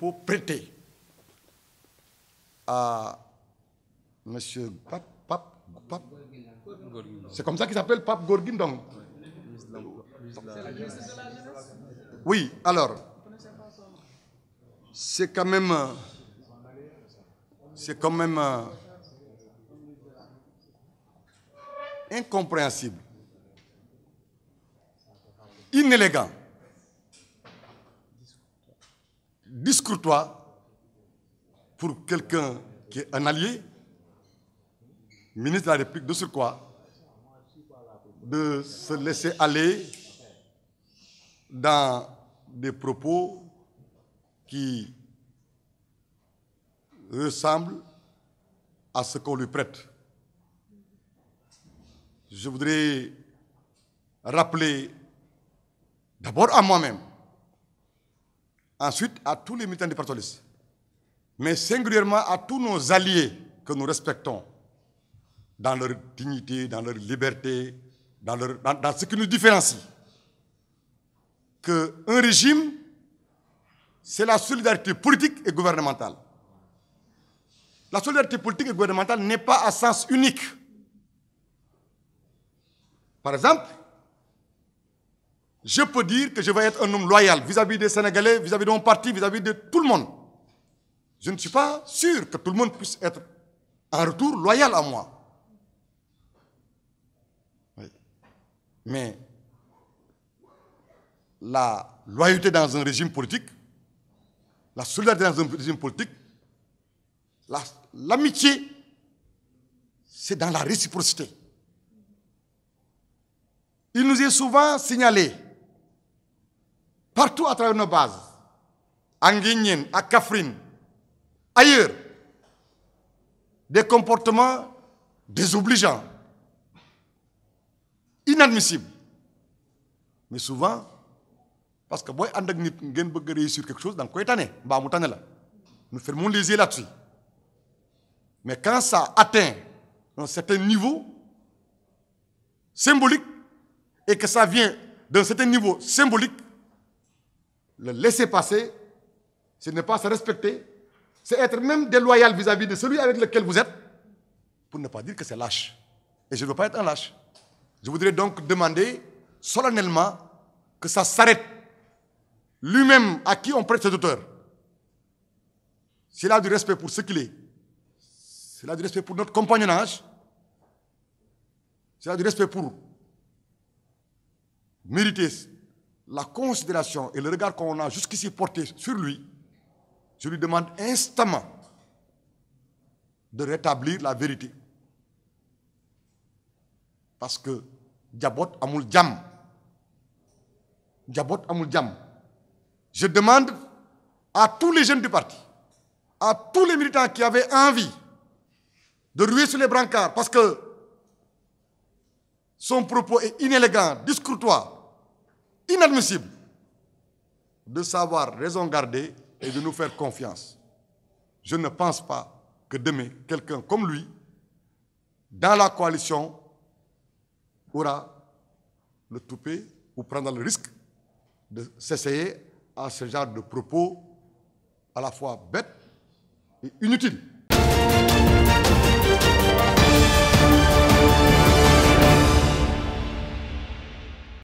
propos prêtés à M. Pape. C'est comme ça qu'il s'appelle, Pape Gorguindong. Oui, alors, c'est quand même incompréhensible, inélégant, discourtois pour quelqu'un qui est un allié, ministre de la République de surcroît, de se laisser aller dans des propos qui ressemblent à ce qu'on lui prête. Je voudrais rappeler d'abord à moi-même, ensuite à tous les militants du Parti socialiste, mais singulièrement à tous nos alliés que nous respectons dans leur dignité, dans leur liberté, dans ce qui nous différencie, qu'un régime, c'est la solidarité politique et gouvernementale. La solidarité politique et gouvernementale n'est pas à sens unique. Par exemple, je peux dire que je vais être un homme loyal vis-à-vis des Sénégalais, vis-à-vis de mon parti, vis-à-vis de tout le monde. Je ne suis pas sûr que tout le monde puisse être en retour loyal à moi. Oui. Mais la loyauté dans un régime politique, la solidarité dans un régime politique, l'amitié, c'est dans la réciprocité. Il nous est souvent signalé, partout à travers nos bases, à Nguyen, à Kaffrine, ailleurs, des comportements désobligeants, inadmissibles. Mais souvent, parce que si vous voulez réussir quelque chose, nous fermons les yeux là-dessus. Mais quand ça atteint un certain niveau symbolique, et que ça vient d'un certain niveau symbolique, le laisser passer, ce n'est pas se respecter, c'est être même déloyal vis-à-vis de celui avec lequel vous êtes, pour ne pas dire que c'est lâche. Et je ne veux pas être un lâche. Je voudrais donc demander solennellement que ça s'arrête. Lui-même à qui on prête cet auteur, s'il a du respect pour ce qu'il est, s'il a du respect pour notre compagnonnage, s'il a du respect pour mériter la considération et le regard qu'on a jusqu'ici porté sur lui, je lui demande instamment de rétablir la vérité. Parce que Djabot Amoul Djam. Djabot Amoul Djam. Je demande à tous les jeunes du parti, à tous les militants qui avaient envie de ruer sur les brancards, parce que son propos est inélégant, discourtois, inadmissible, de savoir raison garder et de nous faire confiance. Je ne pense pas que demain, quelqu'un comme lui, dans la coalition, aura le toupet ou prendra le risque de s'essayer à ce genre de propos à la fois bêtes et inutiles.